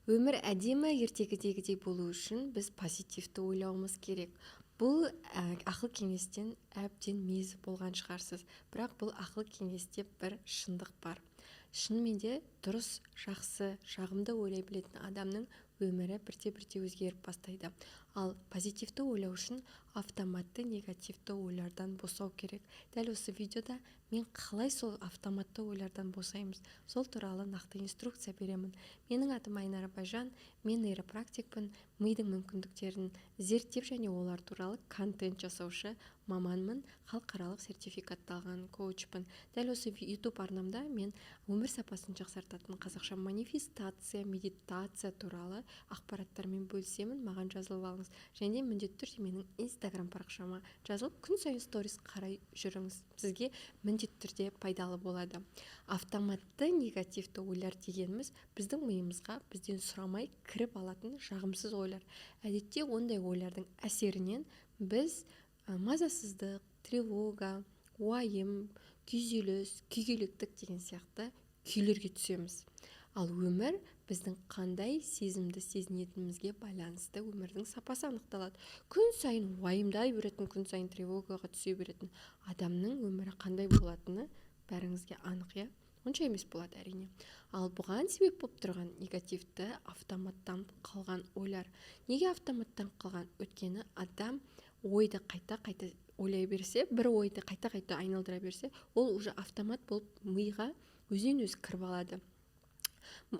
Өмір әдемі ертегідегідей болу үшін біз позитивті ойлауымыз керек. Бұл ақыл кеңестен әбден мезі болған шығарсыз. Бірақ бұл ақыл кеңесте бір шындық бар. Шынымен де дұрыс, жақсы, жағымды ойлай білетін адамның өмірі бірте-бірте өзгеріп бастайды. Ал позитивті ойлау үшін автоматты негативті ойлардан босау керек. Дәл осы видеода мен қалай сол автоматты ойлардан босаймыз, сол туралы нақты инструкция беремін. Менің атым Айнар Байжан, мен нейропрактикпін, мидың мүмкіндіктерін зерттеп және олар туралы контент жасаушы маманмын, халықаралық сертификатталған коучпын. Дәл осы YouTube арнамда мен өмір сапасын жақсартатын қазақша манифестация, медитация туралы ақпараттармен бөлісемін. Маған жазылып алыңыз. Және міндетті түрде менің Instagram парақшама жазылып, күн сайын сторис қарай жүріңіз. Сізге міндетті түрде пайдалы болады. Автоматты негативті ойлар дегеніміз біздің миымызға бізден сұрамай кіріп алатын жағымсыз ойлар. Әдетте ондай ойлардың әсерінен біз мазасыздық, тревога, уайым, күйзеліс, күйгелектік деген сияқты күйлерге түсеміз. Ал өмір біздің қандай сезімді сезінетінімізге байланысты өмірдің сапасы анықталады. Күн сайын уайымдай беретін, күн сайын тревогаға түсе беретін адамның өмірі қандай болатыны бәріңізге анық, иә? Онша емес болады әрине. Ал бұған себеп болып тұрған негативті автоматтан қалған ойлар. Неге автоматтан қалған? Өйткені адам ойды қайта-қайта ойлай берсе, бір ойды қайта-қайта айналдыра берсе, ол уже автомат болып миға өзінен-өзі кіріп алады.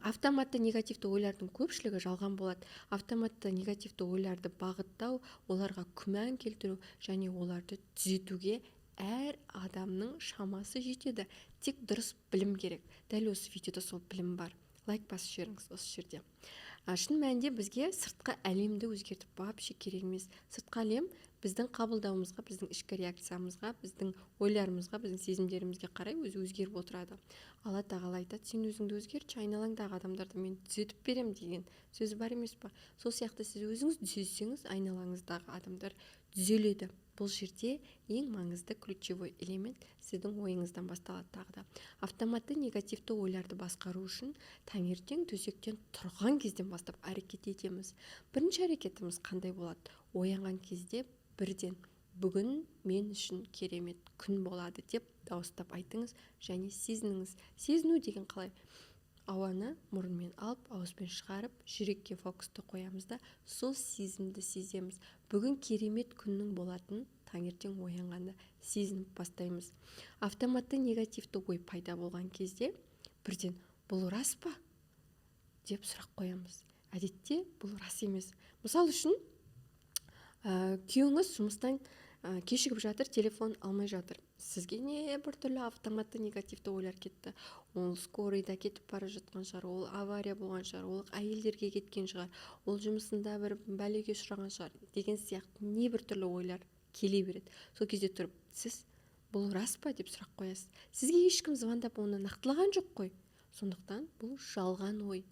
Автоматты негативті ойлардың көпшілігі жалған болады. Автоматты негативті ойларды бағыттау, оларға күмән келтіру және оларды түзетуге әр адамның шамасы жетеді. Тек дұрыс білім керек. Дәл осы видеода сол білім бар. Лайк басып жіберіңіз осы жерде. Шын мәнінде бізге сыртқы әлемді өзгертіп вообще керек емес. Сыртқы әлем біздің қабылдауымызға, біздің ішкі реакциямызға, біздің ойларымызға, біздің сезімдерімізге қарай өзі өзгеріп отырады. Алла тағала айтады, сен өзіңді өзгертші, айналаңдағы адамдарды мен түзетіп берем деген сөз бар емес па? Сол сияқты сіз өзіңіз түзесеңіз, айналаңыздағы адамдар түзеледі. Бұл жерде ең маңызды ключевой элемент сіздің ойыңыздан басталады тағы да. Автоматты негативті ойларды басқару үшін таңертең төсектен тұрған кезден бастап әрекет етеміз. Бірінші әрекетіміз қандай болады? Оянған кезде бірден бүгін мен үшін керемет күн болады деп дауыстап айтыңыз және сезініңіз. Сезіну деген қалай? Ауаны мұрынмен алып, ауызбен шығарып, жүрекке фокусты қоямыз да, сол сезімді сеземіз. Бүгін керемет күннің болатын таңертең оянғанда сезініп бастаймыз. Автоматты негативті ой пайда болған кезде бірден бұл рас па деп сұрақ қоямыз. Әдетте бұл рас емес. Мысал үшін, күйеуіңіз жұмыстан кешігіп жатыр, телефон алмай жатыр. Сізге не біртүрлі автоматты негативті ойлар кетті. Ол скорыйда кетіп бара жатқан шығар, ол авария болған шығар, ол әйелдерге кеткен шығар, ол жұмысында бір бәлеге ұшыраған шығар деген сияқты не біртүрлі ойлар келе береді. Сол кезде тұрып, сіз бұл рас па деп сұрақ қоясыз. Сізге ешкім звондап оны нақтылаған жоқ қой. Сондықтан бұл жалған ой.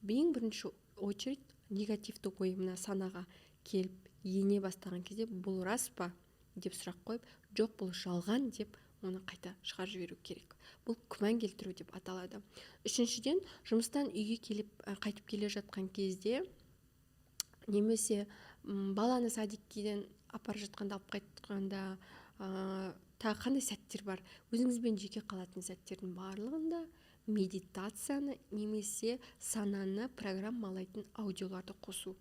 Ең бірінші очередь негативті ой мына санаға келіп ене бастаған кезде бұл рас па деп сұрақ қойып, жоқ бұл жалған деп оны қайта шығарып жіберу керек. Бұл күмән келтіру деп аталады. Үшіншіден, жұмыстан үйге қайтып келе жатқан кезде немесе баланы садиккеден апарып жатқанда, алып қайтқанда тағы қандай сәттер бар? Өзіңізбен жеке қалатын сәттердің барлығында медитацияны немесе сананы программалайтын аудиоларды қосу.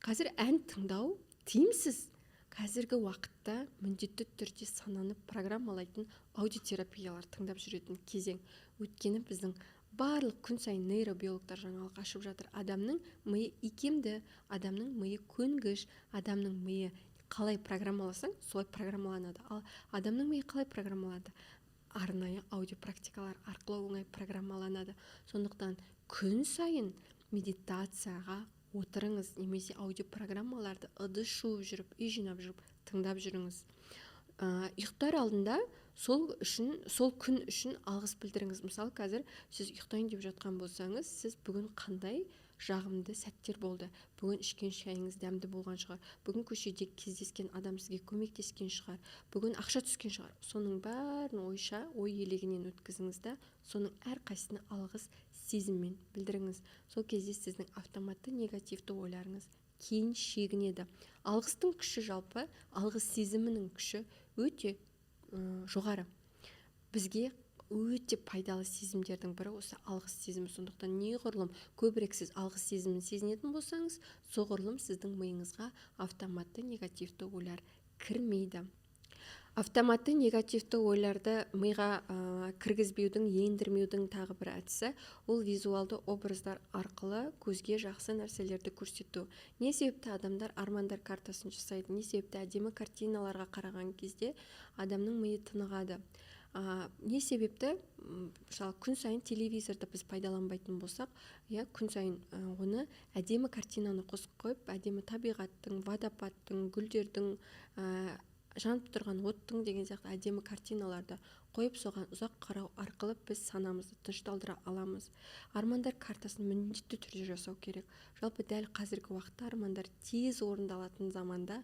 Қазір ән тыңдау тиімсіз. Қазіргі уақытта міндетті түрде сананы программалайтын аудиотерапиялар тыңдап жүретін кезең. Өйткені біздің барлық күн сайын нейробиологтар жаңалық ашып жатыр. Адамның миы икемді, адамның миы көнгіш, адамның миы қалай программаласаң, солай программаланады. Ал адамның миы қалай программаланады? Арнайы аудиопрактикалар арқылы оңай программаланады. Сондықтан күн сайын медитацияға отырыңыз, немесе аудиопрограммаларды ыдыс жуып жүріп, үй жинап жүріп, тыңдап жүріңіз. Ұйықтар алдында сол күн үшін алғыс білдіріңіз. Мысалы, қазір сіз ұйықтайын деп жатқан болсаңыз, сіз бүгін қандай жағымды сәттер болды. Бүгін ішкен шайыңыз дәмді болған шығар. Бүгін көшеде кездескен адам сізге көмектескен шығар. Бүгін ақша түскен шығар. Соның бәрін ой елегінен өткізіңіз да, соның әрқайсысына алғыс сезіммен білдіріңіз. Сол кезде сіздің автоматты негативті ойларыңыз кейін шегінеді. Алғыстың күші, жалпы алғыс сезімінің күші өте жоғары. Бізге өте пайдалы сезімдердің бірі осы алғыс сезімі. Сондықтан неғұрлым көбірек сіз алғыс сезімін сезінетін болсаңыз, соғұрлым сіздің миыңызға автоматты негативті ойлар кірмейді. Автоматты негативті ойларды миға кіргізбеудің, ендірмеудің тағы бір әдісі ол визуалды образдар арқылы көзге жақсы нәрселерді көрсету. Не себепті адамдар армандар картасын жасайды, не себепті әдемі картиналарға қараған кезде адамның миы тынығады. Не себепті, мысалы, күн сайын телевизорды біз пайдаланбайтын болсақ, күн сайын оны әдемі картинаны қосып қойып, әдемі табиғаттың, водопадтың, гүлдердің, жанып тұрған оттың деген сияқты әдемі картиналарды қойып, соған ұзақ қарау арқылы біз санамызды тынышталдыра аламыз. Армандар картасын міндетті түрде жасау керек. Жалпы дәл қазіргі уақытта армандар тез орындалатын заманда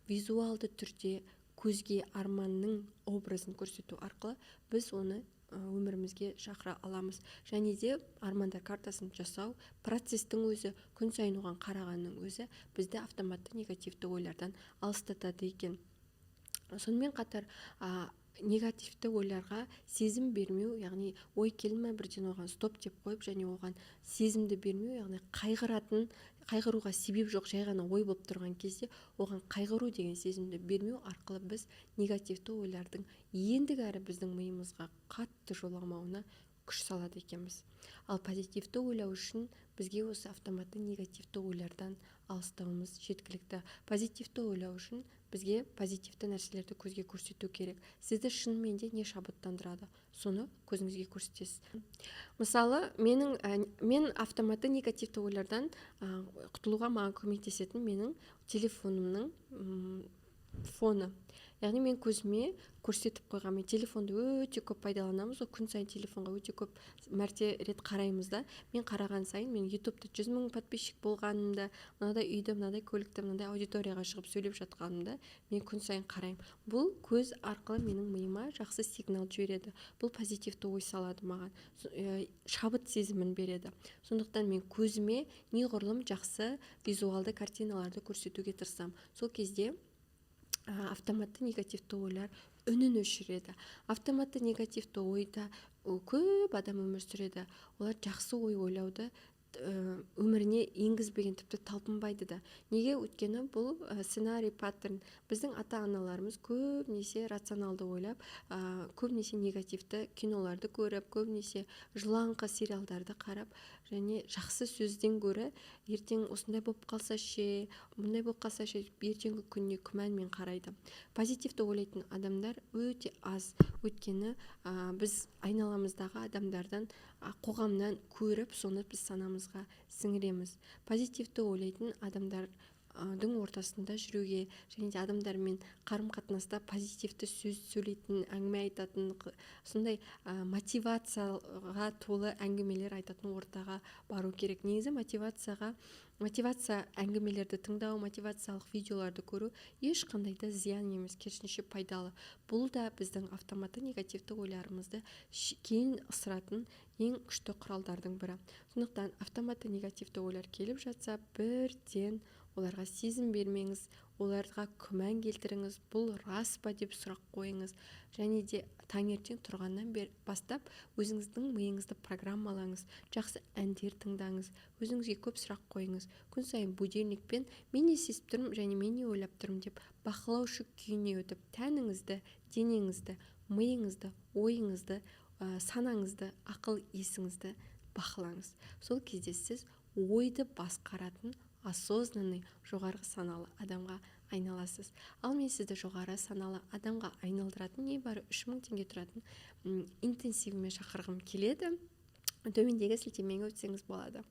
визуалды түрде көзге арманның образын көрсету арқылы біз оны өмірімізге шақыра аламыз. Және де армандар картасын жасау процестің өзі, күн сайын оған қарағанның өзі бізді автоматты негативті ойлардан алыстатады екен. Сонымен қатар негативті ойларға сезім бермеу, яғни ой келме бірден оған стоп деп қойып, және оған сезімді бермеу, яғни қайғыруға себеп жоқ, жай ғана ой болып тұрған кезде оған қайғыру деген сезімді бермеу арқылы біз негативті ойлардың ендігі әрі біздің миымызға қатты жоламауына күш салады екенбіз. Ал позитивті ойлау үшін бізге осы автоматты негативті ойлардан алыстауымыз жеткілікті. Позитивті ойлау үшін бізге позитивті нәрселерді көзге көрсету керек. Сізді шынымен де не шабыттандырады, соны көзіңізге көрсетесіз. Мысалы, мен автоматты негативті ойлардан құтылуға маған көмектесетін менің телефонымның фоны. Яғни мен көзіме көрсетіп қойған, мен телефонды өте көп пайдаланамыз, күн сайын телефонға өте көп рет қараймыз да. Мен қараған сайын, мен ютубта 100 000 подписчик болғанымда, мынадай үйді, мынадай көлікті, мынадай аудиторияға шығып сөйлеп жатқанымда мен күн сайын қараймын. Бұл көз арқылы менің миыма жақсы сигнал жібереді. Бұл позитивті ой салады маған, шабыт сезімін береді. Сондықтан мен көзіме неғұрлым жақсы визуалды картиналарды көрсетуге тырысамын. Сол кезде автоматты негативті ойлар үнін өшіреді. Автоматты негативті ойда көп адам өмір сүреді. Олар жақсы ой ойлауды өміріне енгізбеген, тіпті талпынбайды да. Неге? Өйткені бұл сценарий, паттерн. Біздің ата-аналарымыз көбінесе рационалды ойлап, көбінесе негативті киноларды көріп, көбінесе жылаңқы сериалдарды қарап, және жақсы сөзден гөрі ертең осындай болып қалса ше, мұндай болып қалса ше, ертеңгі күніне күмәнмен қарайды. Позитивті ойлайтын адамдар өте аз. Өйткені біз айналамыздағы адамдардан, қоғамнан көріп, соны біз санамызға сіңіреміз. Позитивті ойлайтын адамдардың ортасында жүруге, және де адамдармен қарым-қатынаста позитивті сөз сөйлейтін, әңгіме айтатын, сондай мотивацияға толы әңгімелер айтатын ортаға бару керек. Негізі мотивация әңгімелерді тыңдау, мотивациялық видеоларды көру ешқандай да зиян емес, керісінше пайдалы. Бұл да біздің автоматты негативті ойларымызды кейін ысыратын ең күшті құралдардың бірі. Сондықтан автоматты негативті ойлар келіп жатса, бірден оларға сезім бермеңіз, оларға күмән келтіріңіз, бұл рас па деп сұрақ қойыңыз. Және де таңертең тұрғаннан бастап өзіңіздің миыңызды программалаңыз, жақсы әндер тыңдаңыз, өзіңізге көп сұрақ қойыңыз. Күн сайын будильникпен мен не сезіп тұрмын және мен не ойлап тұрмын деп бақылаушы күйіне өтіп, тәніңізді, денеңізді, миыңызды, ойыңызды, санаңызды, ақыл есіңізді бақылаңыз. Сол кезде сіз ойды басқаратын осознанный, жоғары саналы адамға айналасыз. Ал мен сізді жоғары саналы адамға айналдыратын небәрі 3000 теңге тұратын интенсивіме шақырғым келеді. Төмендегі сілтемеге өтсеңіз болады.